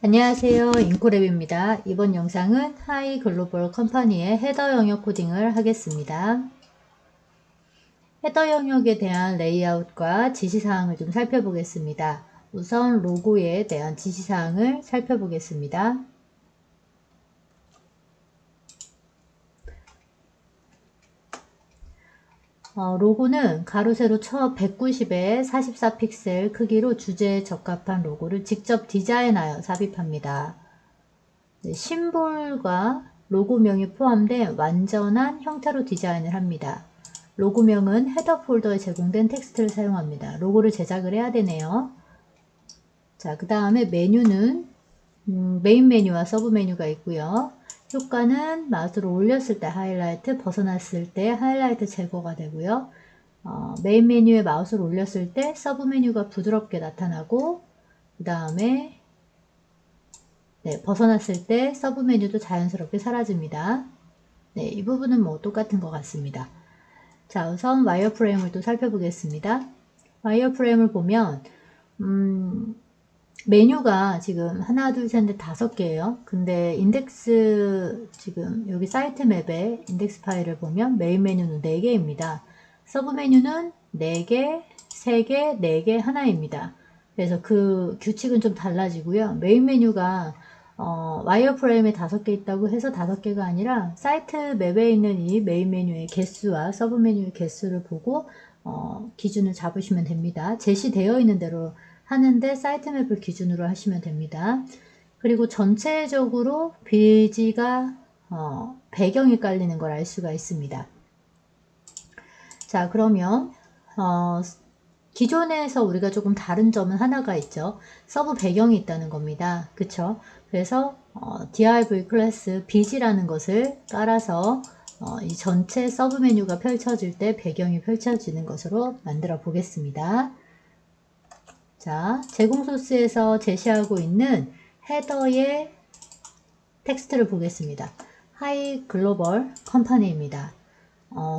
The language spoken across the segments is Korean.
안녕하세요. 인코랩입니다. 이번 영상은 하이 글로벌 컴퍼니의 헤더 영역 코딩을 하겠습니다. 헤더 영역에 대한 레이아웃과 지시사항을 좀 살펴보겠습니다. 우선 로고에 대한 지시사항을 살펴보겠습니다. 로고는 가로 세로 쳐 190에 44픽셀 크기로 주제에 적합한 로고를 직접 디자인하여 삽입합니다. 심볼과 로고명이 포함된 완전한 형태로 디자인을 합니다. 로고명은 헤더 폴더에 제공된 텍스트를 사용합니다. 로고를 제작을 해야 되네요. 자, 그 다음에 메뉴는 메인 메뉴와 서브 메뉴가 있고요. 효과는 마우스로 올렸을 때 하이라이트, 벗어났을 때 하이라이트 제거가 되고요. 메인 메뉴에 마우스를 올렸을 때 서브 메뉴가 부드럽게 나타나고, 그 다음에 벗어났을 때 서브 메뉴도 자연스럽게 사라집니다. 네, 이 부분은 뭐 똑같은 것 같습니다. 자, 우선 와이어프레임을 또 살펴보겠습니다. 와이어프레임을 보면 메뉴가 지금 하나, 둘, 셋, 넷, 5개예요. 근데 인덱스 지금 여기 사이트 맵에 인덱스 파일을 보면 메인 메뉴는 4개입니다. 서브 메뉴는 4개, 3개, 4개, 하나입니다. 그래서 그 규칙은 좀 달라지고요. 메인 메뉴가 와이어프레임에 5개 있다고 해서 5개가 아니라 사이트 맵에 있는 이 메인 메뉴의 개수와 서브 메뉴의 개수를 보고 기준을 잡으시면 됩니다. 제시되어 있는 대로 하는데 사이트 맵을 기준으로 하시면 됩니다. 그리고 전체적으로 빌지가 배경이 깔리는 걸 알 수가 있습니다. 자, 그러면 기존에서 우리가 조금 다른 점은 하나가 있죠. 서브 배경이 있다는 겁니다. 그쵸? 그래서 div 클래스 bg라는 것을 깔아서 이 전체 서브 메뉴가 펼쳐질 때 배경이 펼쳐지는 것으로 만들어 보겠습니다. 자, 제공 소스에서 제시하고 있는 헤더의 텍스트를 보겠습니다. 하이 글로벌 컴퍼니입니다.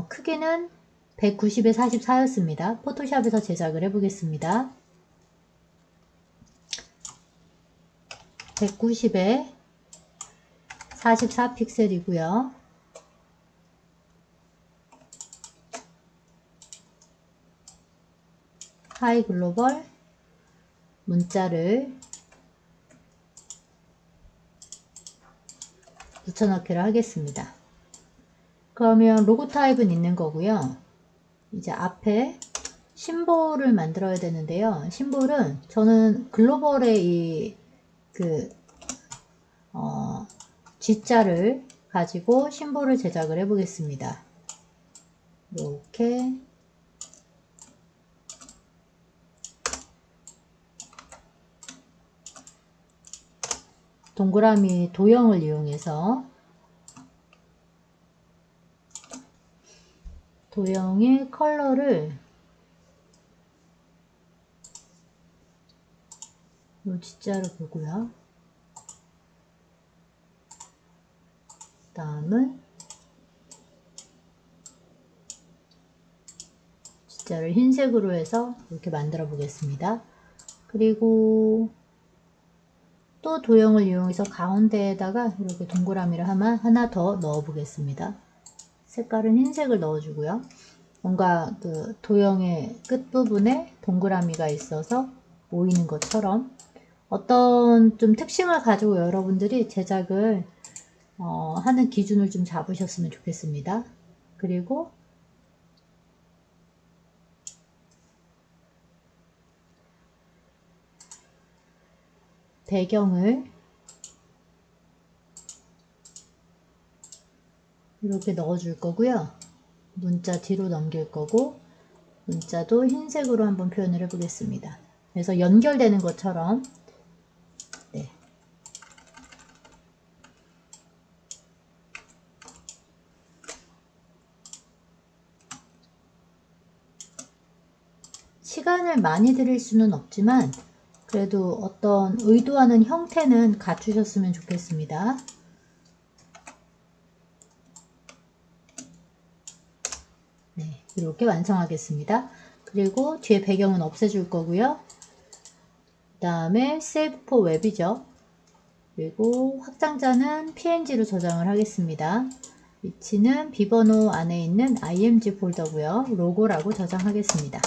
크기는 190에 44였습니다. 포토샵에서 제작을 해보겠습니다. 190에 44픽셀이고요. 하이 글로벌 문자를 붙여넣기를 하겠습니다. 그러면 로고 타입은 있는 거고요. 이제 앞에 심볼을 만들어야 되는데요. 심볼은 저는 글로벌의 이 G자를 가지고 심볼을 제작을 해 보겠습니다. 이렇게 동그라미 도형을 이용해서 도형의 컬러를 이 G자로 보고요. 다음은 G자를 흰색으로 해서 이렇게 만들어 보겠습니다. 그리고 또 도형을 이용해서 가운데에다가 이렇게 동그라미를 하나 더 넣어 보겠습니다. 색깔은 흰색을 넣어주고요. 뭔가 그 도형의 끝부분에 동그라미가 있어서 보이는 것처럼 어떤 좀 특징을 가지고 여러분들이 제작을 하는 기준을 좀 잡으셨으면 좋겠습니다. 그리고 배경을 이렇게 넣어줄 거고요. 문자 뒤로 넘길 거고 문자도 흰색으로 한번 표현을 해보겠습니다. 그래서 연결되는 것처럼 네. 시간을 많이 들일 수는 없지만 그래도 어떤 의도하는 형태는 갖추셨으면 좋겠습니다. 네, 이렇게 완성하겠습니다. 그리고 뒤에 배경은 없애줄 거고요. 그 다음에 Save for Web이죠. 그리고 확장자는 png로 저장을 하겠습니다. 위치는 비번호 안에 있는 img 폴더고요. 로고라고 저장하겠습니다.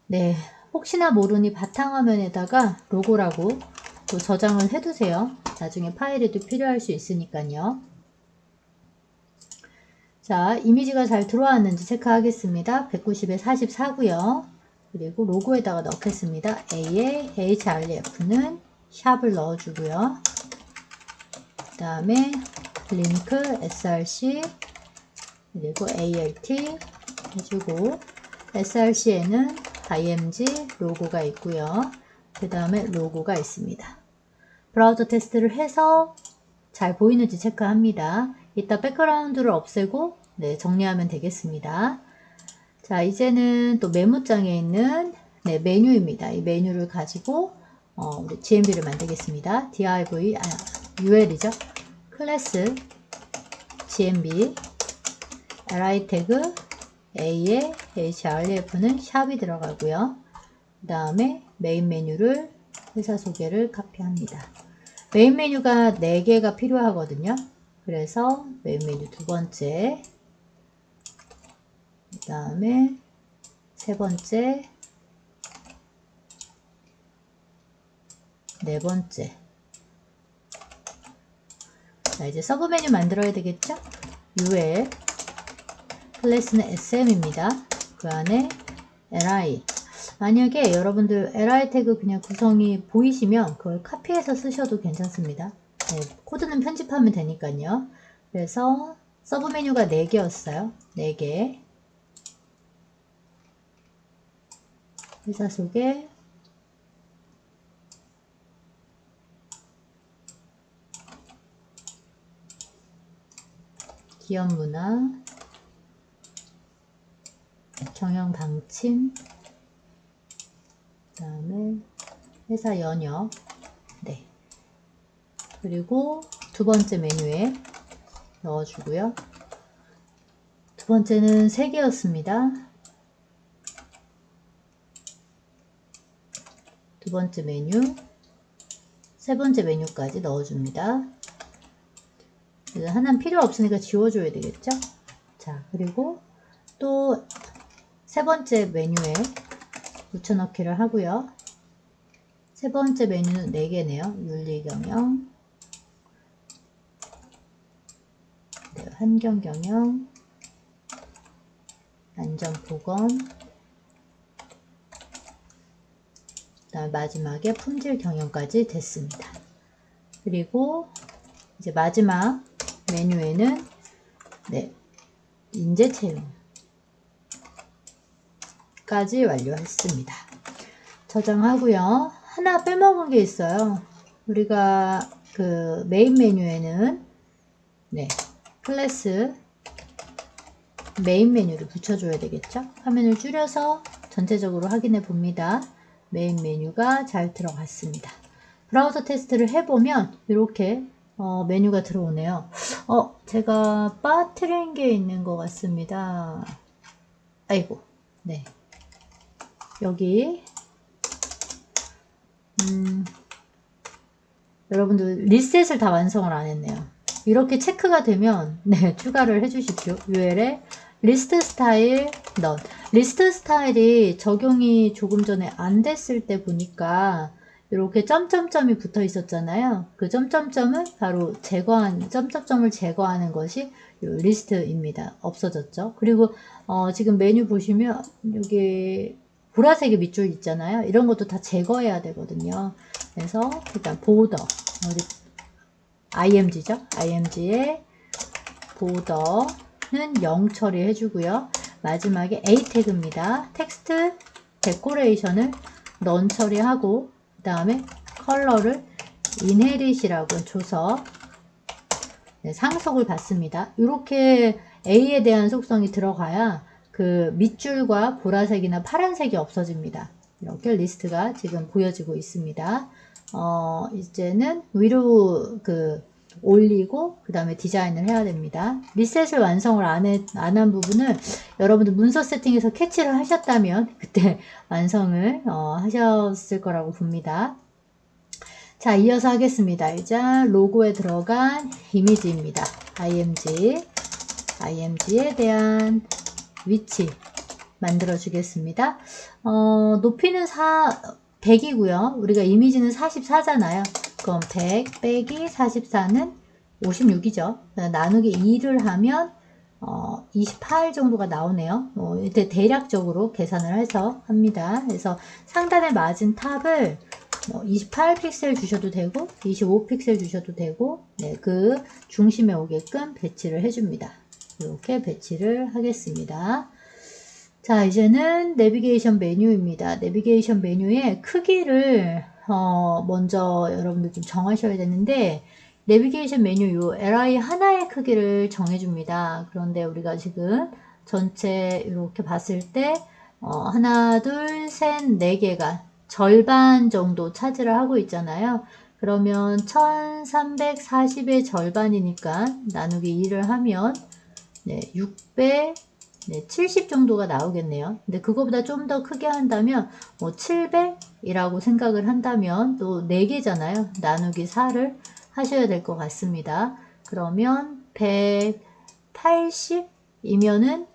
네, 혹시나 모르니 바탕화면에다가 로고라고 또 저장을 해두세요. 나중에 파일에도 필요할 수 있으니까요. 자, 이미지가 잘 들어왔는지 체크하겠습니다. 190에 44고요. 그리고 로고에다가 넣겠습니다. A에 href는 샵을 넣어주고요. 그 다음에 링크 src 그리고 alt 해주고 src에는 img 로고가 있고요. 그 다음에 로고가 있습니다. 브라우저 테스트를 해서 잘 보이는지 체크합니다. 이따 백그라운드를 없애고 정리하면 되겠습니다. 자, 이제는 또 메모장에 있는 메뉴입니다. 이 메뉴를 가지고 우리 GMB를 만들겠습니다. div ul이죠. 클래스 GMB li 태그 a에 href는 샵이 들어가고요. 그 다음에 메인 메뉴를 회사 소개를 카피합니다. 메인 메뉴가 4개가 필요하거든요. 그래서 메인 메뉴 두 번째, 그 다음에 세 번째, 네 번째. 자, 이제 서브 메뉴 만들어야 되겠죠? ul 클래스는 sm입니다. 그 안에 li. 만약에 여러분들 li 태그 그냥 구성이 보이시면 그걸 카피해서 쓰셔도 괜찮습니다. 네, 코드는 편집하면 되니까요. 그래서 서브 메뉴가 4개였어요. 4개. 회사 소개, 기업 문화, 경영 방침, 그 다음에 회사 연역, 네. 그리고 두 번째 메뉴에 넣어주고요. 두 번째는 3개였습니다. 두 번째 메뉴, 세 번째 메뉴까지 넣어줍니다. 하나는 필요 없으니까 지워줘야 되겠죠? 자, 그리고 또 세 번째 메뉴에 붙여넣기를 하고요. 세 번째 메뉴는 4개네요. 윤리경영, 환경경영, 안전보건, 그다음 마지막에 품질경영까지 됐습니다. 그리고 이제 마지막 메뉴에는 인재채용 까지 완료했습니다. 저장하고요. 하나 빼먹은 게 있어요. 우리가 그 메인 메뉴에는 클래스 메인 메뉴를 붙여줘야 되겠죠. 화면을 줄여서 전체적으로 확인해 봅니다. 메인 메뉴가 잘 들어갔습니다. 브라우저 테스트를 해보면 이렇게 메뉴가 들어오네요. 제가 빠뜨린 게 있는 것 같습니다. 아이고, 네. 여기 여러분들 리셋을 다 완성을 안 했네요. 이렇게 체크가 되면 추가를 해 주십시오. UL에 리스트 스타일 not. 리스트 스타일이 적용이 조금 전에 안 됐을 때 보니까 이렇게 점점점이 붙어 있었잖아요. 그 점점점을 바로 점점점을 제거하는 것이 리스트입니다. 없어졌죠. 그리고 지금 메뉴 보시면 여기 보라색의 밑줄 있잖아요. 이런 것도 다 제거해야 되거든요. 그래서 일단 보더 img죠. img에 보더는 0 처리해 주고요. 마지막에 a 태그입니다. 텍스트 데코레이션을 none 처리하고 그 다음에 컬러를 inherit이라고 줘서 상속을 받습니다. 이렇게 a에 대한 속성이 들어가야 그 밑줄과 보라색이나 파란색이 없어집니다. 이렇게 리스트가 지금 보여지고 있습니다. 이제는 위로 올리고 그 다음에 디자인을 해야 됩니다. 리셋을 완성을 안 한 부분을 여러분들 문서 세팅에서 캐치를 하셨다면 그때 완성을 하셨을 거라고 봅니다. 자, 이어서 하겠습니다. 이제 로고에 들어간 이미지입니다. img에 대한 위치 만들어 주겠습니다. 높이는 100이고요. 우리가 이미지는 44잖아요. 그럼 100 빼기 44는 56이죠. 나누기 2를 하면 28 정도가 나오네요. 이때 대략적으로 계산을 해서 합니다. 그래서 상단에 맞은 탑을 28픽셀 주셔도 되고 25픽셀 주셔도 되고, 네, 그 중심에 오게끔 배치를 해줍니다. 이렇게 배치를 하겠습니다. 자, 이제는 내비게이션 메뉴입니다. 내비게이션 메뉴의 크기를 먼저 여러분들 좀 정하셔야 되는데, 내비게이션 메뉴 요 li 하나의 크기를 정해줍니다. 그런데 우리가 지금 전체 이렇게 봤을 때 하나, 둘, 셋, 네 개가 절반 정도 차지를 하고 있잖아요. 그러면 1340의 절반이니까 나누기 2를 하면 네, 600, 네, 70 정도가 나오겠네요. 근데 그거보다 좀 더 크게 한다면 700이라고 생각을 한다면 또 4개잖아요. 나누기 4를 하셔야 될 것 같습니다. 그러면 180이면은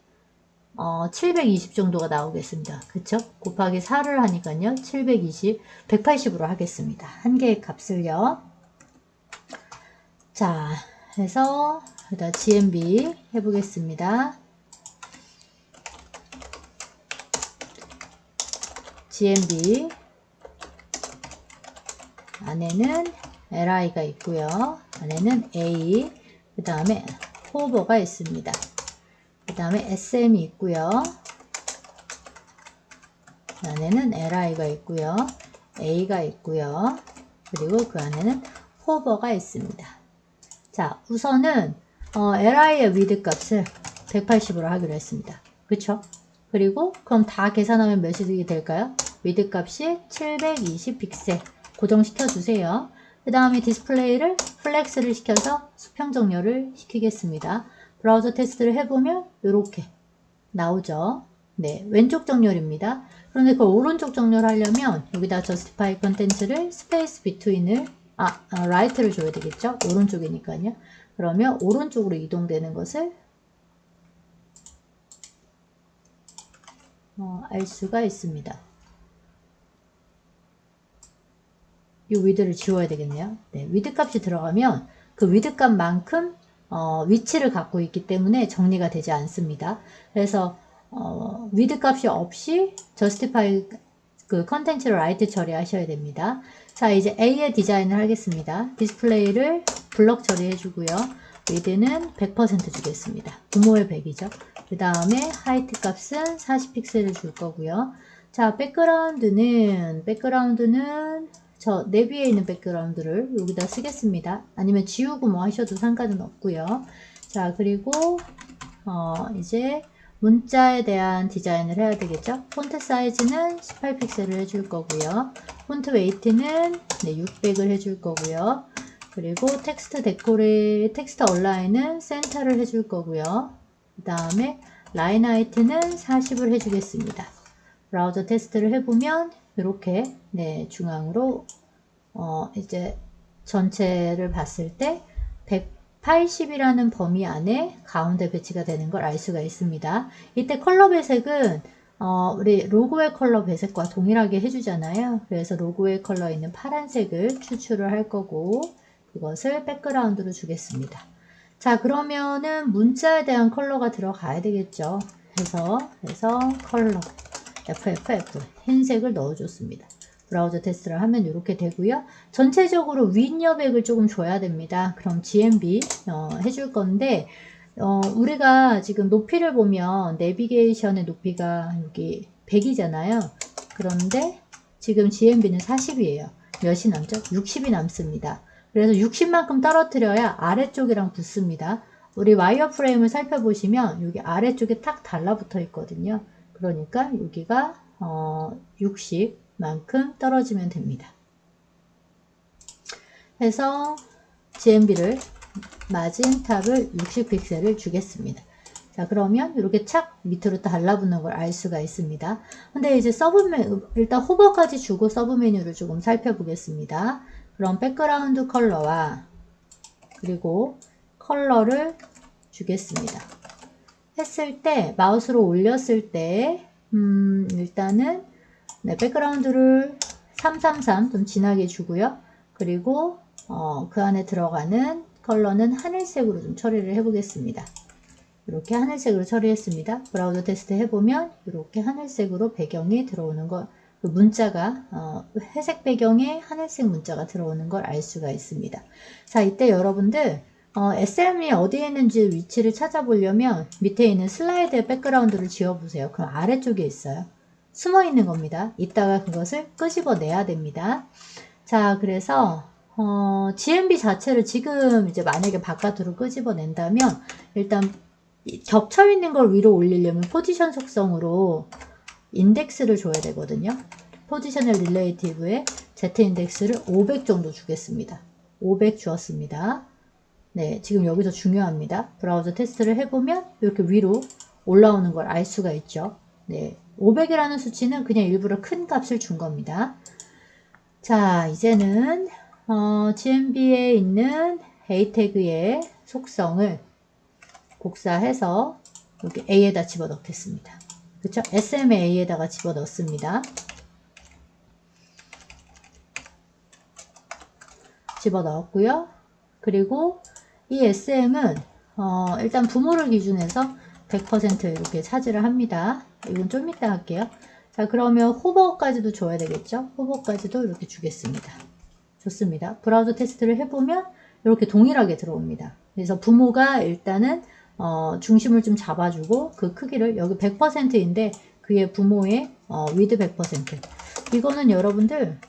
720 정도가 나오겠습니다. 그쵸? 곱하기 4를 하니까요. 720, 180으로 하겠습니다. 한 개의 값을요. 자, 해서 일단 GMB 해보겠습니다. GMB 안에는 li가 있고요. 안에는 a, 그 다음에 호버가 있습니다. 그 다음에 sm이 있고요. 안에는 li가 있고요. a가 있고요. 그리고 그 안에는 호버가 있습니다. 자, 우선은 li의 위드 값을 180으로 하기로 했습니다. 그쵸? 그리고 그럼 다 계산하면 몇이 될까요? 위드 값이 720 픽셀 고정시켜 주세요. 그 다음에 디스플레이를 플렉스를 시켜서 수평 정렬을 시키겠습니다. 브라우저 테스트를 해보면 이렇게 나오죠. 네, 왼쪽 정렬입니다. 그런데 그 오른쪽 정렬하려면 여기다 justify content를 space between을 right를 줘야 되겠죠. 오른쪽이니까요. 그러면 오른쪽으로 이동되는 것을 알 수가 있습니다. 이 위드를 지워야 되겠네요. 네, 위드 값이 들어가면 그 위드 값만큼 위치를 갖고 있기 때문에 정리가 되지 않습니다. 그래서 위드 값이 없이 justify 그 컨텐츠를 라이트 처리하셔야 됩니다. 자, 이제 A의 디자인을 하겠습니다. 디스플레이를 블럭 처리해 주고요. 위드는 100% 주겠습니다. 9모의 100이죠. 그 다음에 하이트 값은 40픽셀을 줄 거고요. 자, 백그라운드는 저 내비에 있는 백그라운드를 여기다 쓰겠습니다. 아니면 지우고 뭐 하셔도 상관은 없고요. 자, 그리고 이제 문자에 대한 디자인을 해야 되겠죠. 폰트 사이즈는 18픽셀을 해줄 거고요. 폰트 웨이트는 600을 해줄 거고요. 그리고 텍스트 텍스트 얼라인은 센터를 해줄 거고요. 그 다음에 라인 하이트는 40을 해주겠습니다. 브라우저 테스트를 해보면 이렇게 중앙으로 이제 전체를 봤을 때 180이라는 범위 안에 가운데 배치가 되는 걸 알 수가 있습니다. 이때 컬러 배색은 우리 로고의 컬러 배색과 동일하게 해주잖아요. 그래서 로고의 컬러에 있는 파란색을 추출을 할 거고 그것을 백그라운드로 주겠습니다. 자, 그러면은 문자에 대한 컬러가 들어가야 되겠죠. 그래서 컬러 FFF 흰색을 넣어줬습니다. 브라우저 테스트를 하면 이렇게 되고요. 전체적으로 윗 여백을 조금 줘야 됩니다. 그럼 GMB 해줄 건데 우리가 지금 높이를 보면 내비게이션의 높이가 여기 100이잖아요. 그런데 지금 GMB는 40이에요. 몇이 남죠? 60이 남습니다. 그래서 60만큼 떨어뜨려야 아래쪽이랑 붙습니다. 우리 와이어프레임을 살펴보시면 여기 아래쪽에 탁 달라붙어 있거든요. 그러니까 여기가 60만큼 떨어지면 됩니다. 해서 GMB를 맞은 탑을 60픽셀을 주겠습니다. 자, 그러면 이렇게 착 밑으로 달라붙는 걸 알 수가 있습니다. 근데 이제 일단 호버까지 주고 서브 메뉴를 조금 살펴보겠습니다. 그럼 백그라운드 컬러와 그리고 컬러를 주겠습니다. 했을 때 마우스로 올렸을 때 일단은 네, 백그라운드를 333 좀 진하게 주고요. 그리고 그 안에 들어가는 컬러는 하늘색으로 좀 처리를 해보겠습니다. 이렇게 하늘색으로 처리했습니다. 브라우저 테스트 해보면 이렇게 하늘색으로 배경이 들어오는 걸, 그 문자가 회색 배경에 하늘색 문자가 들어오는 걸 알 수가 있습니다. 자, 이때 여러분들 SM이 어디에 있는지 위치를 찾아보려면 밑에 있는 슬라이드의 백그라운드를 지워보세요. 그럼 아래쪽에 있어요. 숨어 있는 겁니다. 이따가 그것을 끄집어내야 됩니다. 자, 그래서 GMB 자체를 지금 이제 만약에 바깥으로 끄집어낸다면 일단 겹쳐 있는 걸 위로 올리려면 포지션 속성으로 인덱스를 줘야 되거든요. 포지셔널 릴레이티브에 Z 인덱스를 500 정도 주겠습니다. 500 주었습니다. 네, 지금 여기서 중요합니다. 브라우저 테스트를 해보면 이렇게 위로 올라오는 걸 알 수가 있죠. 네, 500이라는 수치는 그냥 일부러 큰 값을 준 겁니다. 자, 이제는 GMB에 있는 A 태그의 속성을 복사해서 여기 A에다 집어넣겠습니다. 그렇죠? SM의 A에다가 집어넣습니다. 집어넣었고요. 그리고 이 SM은 일단 부모를 기준해서 100% 이렇게 차지를 합니다. 이건 좀 이따 할게요. 자, 그러면 호버까지도 줘야 되겠죠? 호버까지도 이렇게 주겠습니다. 좋습니다. 브라우저 테스트를 해보면 이렇게 동일하게 들어옵니다. 그래서 부모가 일단은 중심을 좀 잡아주고 그 크기를 여기 100%인데 그의 부모의 위드 100% 이거는 여러분들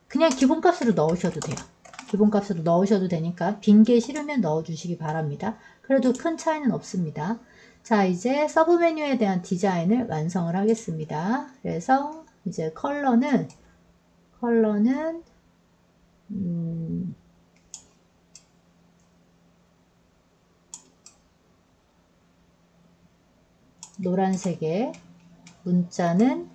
그냥 기본값으로 넣으셔도 돼요. 기본값으로 넣으셔도 되니까 빈 게 싫으면 넣어주시기 바랍니다. 그래도 큰 차이는 없습니다. 자, 이제 서브 메뉴에 대한 디자인을 완성을 하겠습니다. 그래서 이제 컬러는 노란색에 문자는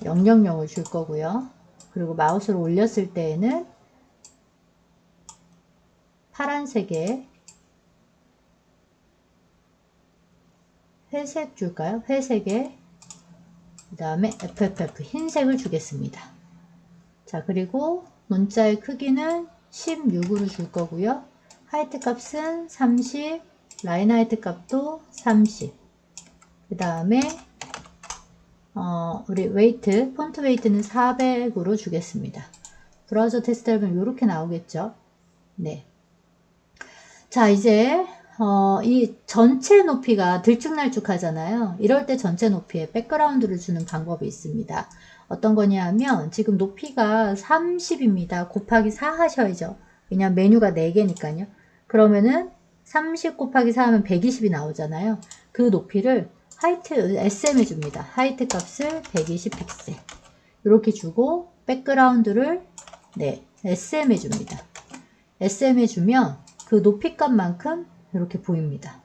000을 줄 거고요. 그리고 마우스를 올렸을 때에는 파란색에 회색 줄까요? 회색에 그 다음에 FFF 흰색을 주겠습니다. 자, 그리고 문자의 크기는 16으로 줄 거고요. 하이트 값은 30, 라인 하이트 값도 30. 그 다음에 우리 웨이트, 폰트 웨이트는 400으로 주겠습니다. 브라우저 테스트 해보면 이렇게 나오겠죠. 네. 자, 이제 이 전체 높이가 들쭉날쭉 하잖아요. 이럴 때 전체 높이에 백그라운드를 주는 방법이 있습니다. 어떤 거냐 하면 지금 높이가 30입니다. 곱하기 4 하셔야죠. 왜냐면 메뉴가 4개니까요. 그러면은 30 곱하기 4 하면 120이 나오잖아요. 그 높이를 하이트 SM에 줍니다. 하이트 값을 120 픽셀 이렇게 주고 백그라운드를 네, SM에 줍니다. SM에 주면 그 높이 값만큼 이렇게 보입니다.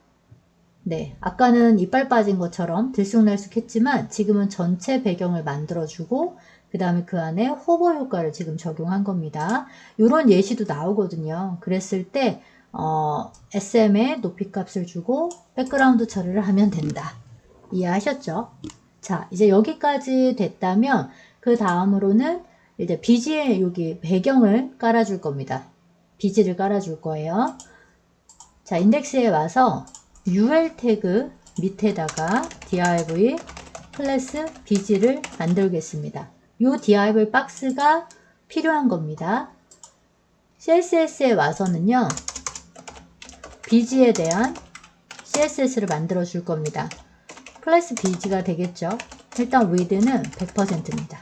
네, 아까는 이빨 빠진 것처럼 들쑥날쑥했지만 지금은 전체 배경을 만들어주고 그 다음에 그 안에 호버 효과를 지금 적용한 겁니다. 이런 예시도 나오거든요. 그랬을 때 SM에 높이 값을 주고 백그라운드 처리를 하면 된다. 이해하셨죠? 자, 이제 여기까지 됐다면 그 다음으로는 이제 비지에 여기 배경을 깔아줄 겁니다. 비지를 깔아줄 거예요. 자, 인덱스에 와서 UL 태그 밑에다가 div 클래스 비지를 만들겠습니다. 이 div 박스가 필요한 겁니다. CSS에 와서는요, 비지에 대한 CSS를 만들어 줄 겁니다. 클래스 비지가 되겠죠. 일단 width는 100%입니다.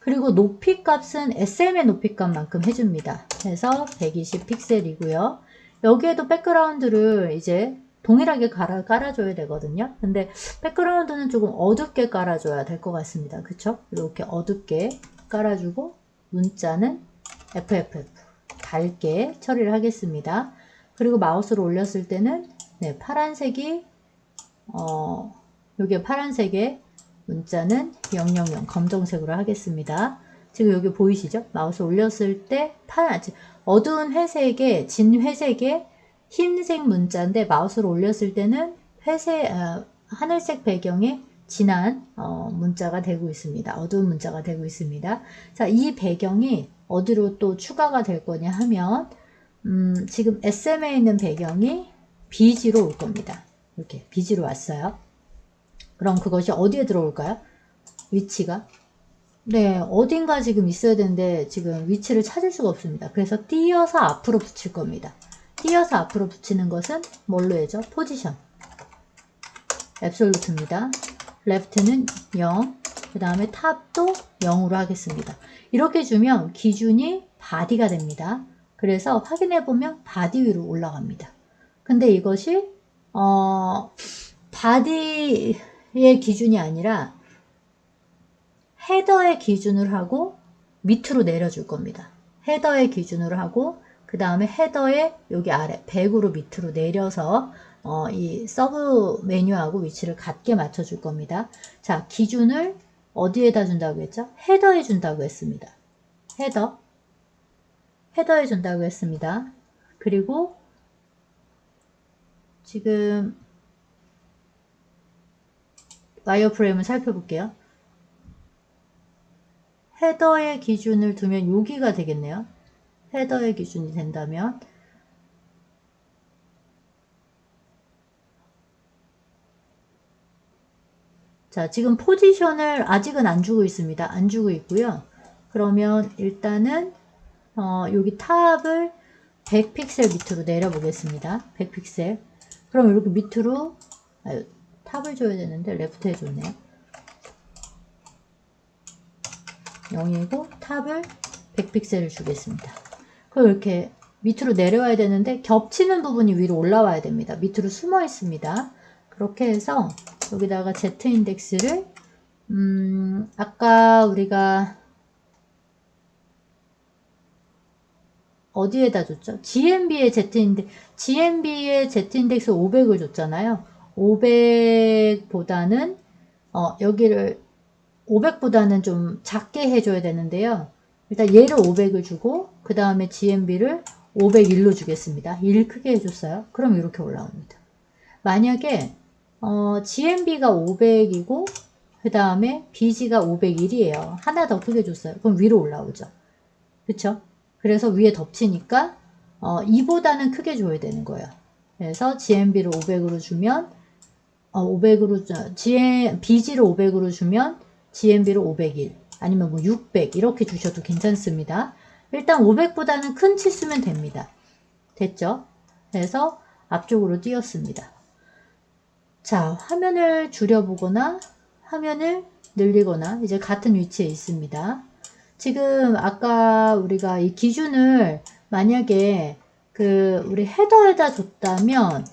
그리고 높이 값은 SM의 높이 값만큼 해줍니다. 그래서 120 픽셀이고요. 여기에도 백그라운드를 이제 동일하게 깔아줘야 되거든요. 근데 백그라운드는 조금 어둡게 깔아줘야 될 것 같습니다. 그쵸? 이렇게 어둡게 깔아주고 문자는 FFF 밝게 처리를 하겠습니다. 그리고 마우스를 올렸을 때는 네, 파란색이 여기 파란색에 문자는 000 검정색으로 하겠습니다. 지금 여기 보이시죠? 마우스 올렸을 때 어두운 회색에 진 회색에 흰색 문자인데 마우스를 올렸을 때는 하늘색 배경에 진한 문자가 되고 있습니다. 어두운 문자가 되고 있습니다. 자, 이 배경이 어디로 또 추가가 될 거냐 하면 지금 SM에 있는 배경이 비지로 올 겁니다. 이렇게 비지로 왔어요. 그럼 그것이 어디에 들어올까요? 위치가 네, 어딘가 지금 있어야 되는데 지금 위치를 찾을 수가 없습니다. 그래서 띄어서 앞으로 붙일 겁니다. 띄어서 앞으로 붙이는 것은 뭘로 해죠? 포지션. 앱솔루트입니다. 레프트는 0, 그 다음에 탑도 0으로 하겠습니다. 이렇게 주면 기준이 바디가 됩니다. 그래서 확인해보면 바디 위로 올라갑니다. 근데 이것이 바디의 기준이 아니라 헤더의 기준을 하고 밑으로 내려줄 겁니다. 헤더의 기준으로 하고 그 다음에 헤더의 여기 아래 100으로 밑으로 내려서 이 서브 메뉴하고 위치를 같게 맞춰줄 겁니다. 자, 기준을 어디에다 준다고 했죠? 헤더에 준다고 했습니다. 헤더에 준다고 했습니다. 그리고 지금 와이어프레임을 살펴볼게요. 헤더의 기준을 두면 여기가 되겠네요. 헤더의 기준이 된다면 자, 지금 포지션을 아직은 안 주고 있습니다. 안 주고 있고요. 그러면 일단은 여기 탑을 100픽셀 밑으로 내려보겠습니다. 100픽셀. 그럼 이렇게 밑으로 탑을 줘야 되는데 레프트에 줬네요. 0이고 탑을 100픽셀을 주겠습니다. 그럼 이렇게 밑으로 내려와야 되는데 겹치는 부분이 위로 올라와야 됩니다. 밑으로 숨어 있습니다. 그렇게 해서 여기다가 Z 인덱스를 아까 우리가 어디에다 줬죠? GMB의 Z 인덱스 500을 줬잖아요. 500보다는 여기를 500보다는 좀 작게 해줘야 되는데요. 일단 얘를 500을 주고 그 다음에 GMB를 501로 주겠습니다. 1 크게 해줬어요. 그럼 이렇게 올라옵니다. 만약에 GMB가 500이고 그 다음에 BG가 501이에요. 하나 더 크게 줬어요. 그럼 위로 올라오죠. 그쵸? 그래서 위에 덮치니까 2보다는 크게 줘야 되는 거예요. 그래서 GMB를 500으로 주면 BG를 500으로 주면 GMB를 501 아니면 뭐 600 이렇게 주셔도 괜찮습니다. 일단 500보다는 큰 치수면 됩니다. 됐죠? 그래서 앞쪽으로 띄웠습니다. 자, 화면을 줄여보거나 화면을 늘리거나 이제 같은 위치에 있습니다. 지금 아까 우리가 이 기준을 만약에 우리 헤더에다 줬다면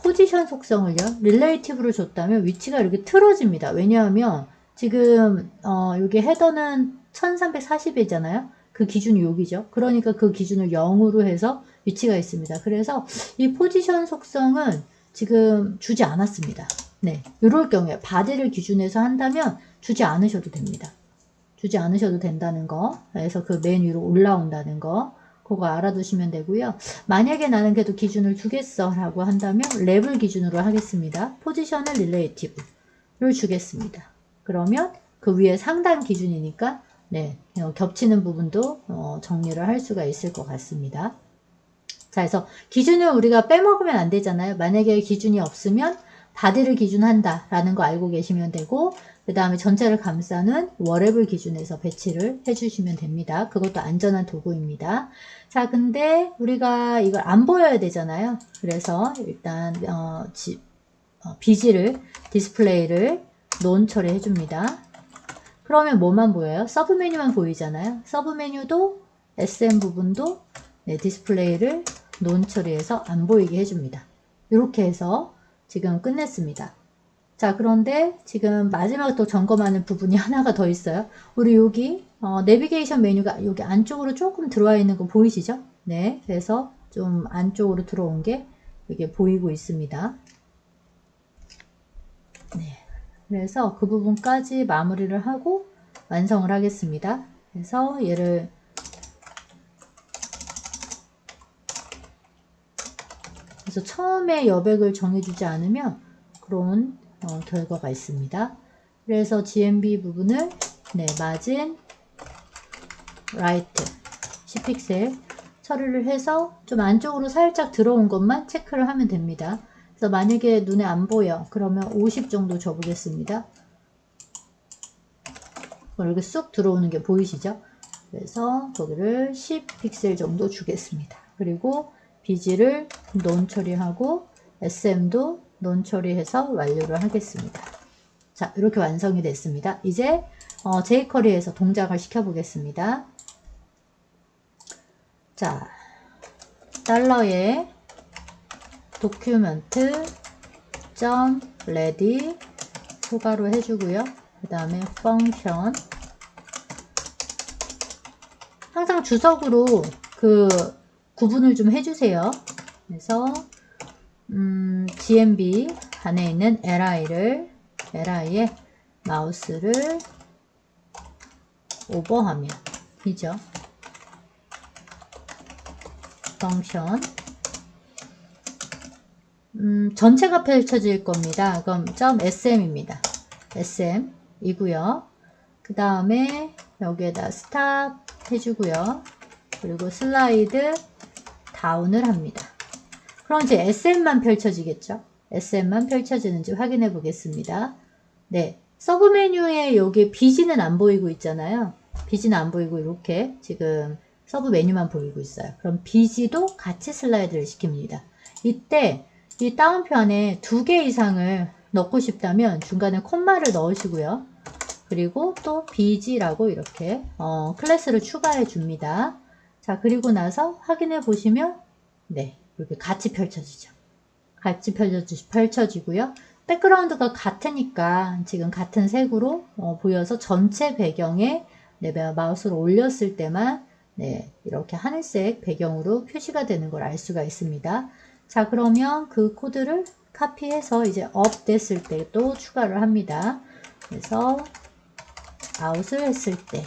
포지션 속성을요 릴레이티브로 줬다면 위치가 이렇게 틀어집니다. 왜냐하면 지금 여기 헤더는 1340이잖아요. 그 기준이 여기죠. 그러니까 그 기준을 0으로 해서 위치가 있습니다. 그래서 이 포지션 속성은 지금 주지 않았습니다. 네, 이럴 경우에 바디를 기준해서 한다면 주지 않으셔도 됩니다. 주지 않으셔도 된다는 거. 그래서 그 맨 위로 올라온다는 거. 그거 알아두시면 되고요. 만약에 나는 그래도 기준을 주겠어 라고 한다면 랩을 기준으로 하겠습니다. 포지션을 릴레이티브를 주겠습니다. 그러면 그 위에 상단 기준이니까 네, 겹치는 부분도 정리를 할 수가 있을 것 같습니다. 자, 그래서 기준을 우리가 빼먹으면 안 되잖아요. 만약에 기준이 없으면 바디를 기준한다 라는 거 알고 계시면 되고 그 다음에 전체를 감싸는 워랩을 기준해서 배치를 해주시면 됩니다. 그것도 안전한 도구입니다. 자, 근데 우리가 이걸 안 보여야 되잖아요. 그래서 일단 BG를 디스플레이를 논 처리해 줍니다. 그러면 뭐만 보여요? 서브 메뉴만 보이잖아요. 서브 메뉴도 SM 부분도 네, 디스플레이를 논 처리해서 안 보이게 해줍니다. 이렇게 해서 지금 끝냈습니다. 자, 그런데 지금 마지막 또 점검하는 부분이 하나가 더 있어요. 우리 여기 내비게이션 메뉴가 여기 안쪽으로 조금 들어와 있는 거 보이시죠? 네, 그래서 좀 안쪽으로 들어온 게 이게 보이고 있습니다. 네, 그래서 그 부분까지 마무리를 하고 완성을 하겠습니다. 그래서 얘를 그래서 처음에 여백을 정해주지 않으면 그런 결과가 있습니다. 그래서 GMB 부분을 마진 라이트 10픽셀 처리를 해서 좀 안쪽으로 살짝 들어온 것만 체크를 하면 됩니다. 그래서 만약에 눈에 안 보여 그러면 50 정도 줘보겠습니다. 이렇게 쑥 들어오는 게 보이시죠? 그래서 거기를 10픽셀 정도 주겠습니다. 그리고 BG를 논 처리하고 SM도 논 처리해서 완료를 하겠습니다. 자, 이렇게 완성이 됐습니다. 이제 jQuery에서 동작을 시켜 보겠습니다. 자, 달러에 document.ready 추가로 해주고요. 그 다음에 function 항상 주석으로 그 구분을 좀 해주세요. 그래서 GMB 안에 있는 LI에 마우스를 오버하면 이죠. 펑션 전체가 펼쳐질 겁니다. 그럼 .sm입니다. SM 이고요. 그 다음에 여기에다 스탑 해주고요. 그리고 슬라이드 다운을 합니다. 그럼 이제 SM만 펼쳐지겠죠? SM만 펼쳐지는지 확인해 보겠습니다. 네, 서브 메뉴에 여기 BG는 안 보이고 있잖아요. BG는 안 보이고 이렇게 지금 서브 메뉴만 보이고 있어요. 그럼 BG도 같이 슬라이드를 시킵니다. 이때 이 따옴표 안에 2개 이상을 넣고 싶다면 중간에 콤마를 넣으시고요. 그리고 또 BG라고 이렇게 클래스를 추가해 줍니다. 자, 그리고 나서 확인해 보시면 네, 이렇게 같이 펼쳐지죠. 같이 펼쳐지고요. 백그라운드가 같으니까 지금 같은 색으로 보여서 전체 배경에 마우스를 올렸을 때만 이렇게 하늘색 배경으로 표시가 되는 걸 알 수가 있습니다. 자, 그러면 그 코드를 카피해서 이제 업 됐을 때 또 추가를 합니다. 그래서 아웃을 했을 때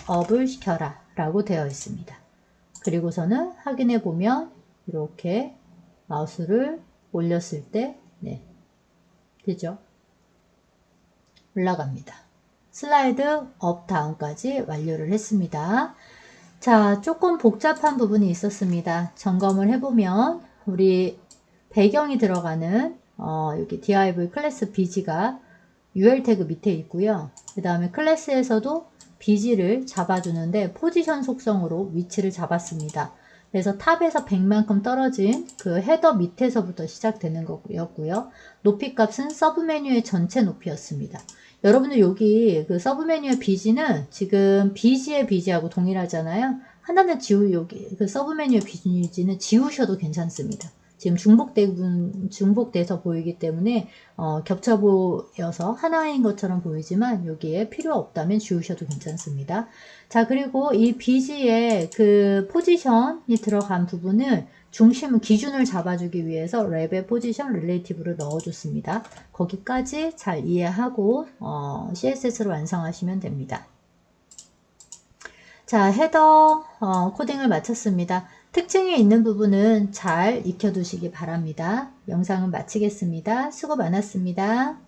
업을 시켜라 라고 되어 있습니다. 그리고서는 확인해 보면 이렇게 마우스를 올렸을 때 되죠? 올라갑니다. 슬라이드 업 다운까지 완료를 했습니다. 자, 조금 복잡한 부분이 있었습니다. 점검을 해보면 우리 배경이 들어가는 여기 div 클래스 BG가 UL 태그 밑에 있고요. 그 다음에 클래스에서도 BG를 잡아주는데 포지션 속성으로 위치를 잡았습니다. 그래서 탑에서 100만큼 떨어진 그 헤더 밑에서부터 시작되는 거였고요. 높이 값은 서브 메뉴의 전체 높이였습니다. 여러분들 여기 그 서브 메뉴의 BG는 지금 BG의 BG하고 동일하잖아요. 하나는 여기 그 서브 메뉴의 BG는 지우셔도 괜찮습니다. 지금 중복돼서 보이기 때문에 겹쳐 보여서 하나인 것처럼 보이지만 여기에 필요 없다면 지우셔도 괜찮습니다. 자, 그리고 이 BG의 그 포지션이 들어간 부분을 기준을 잡아주기 위해서 랩의 포지션 릴레이티브를 넣어줬습니다. 거기까지 잘 이해하고 CSS를 완성하시면 됩니다. 자, 헤더 코딩을 마쳤습니다. 특징이 있는 부분은 잘 익혀두시기 바랍니다. 영상은 마치겠습니다. 수고 많았습니다.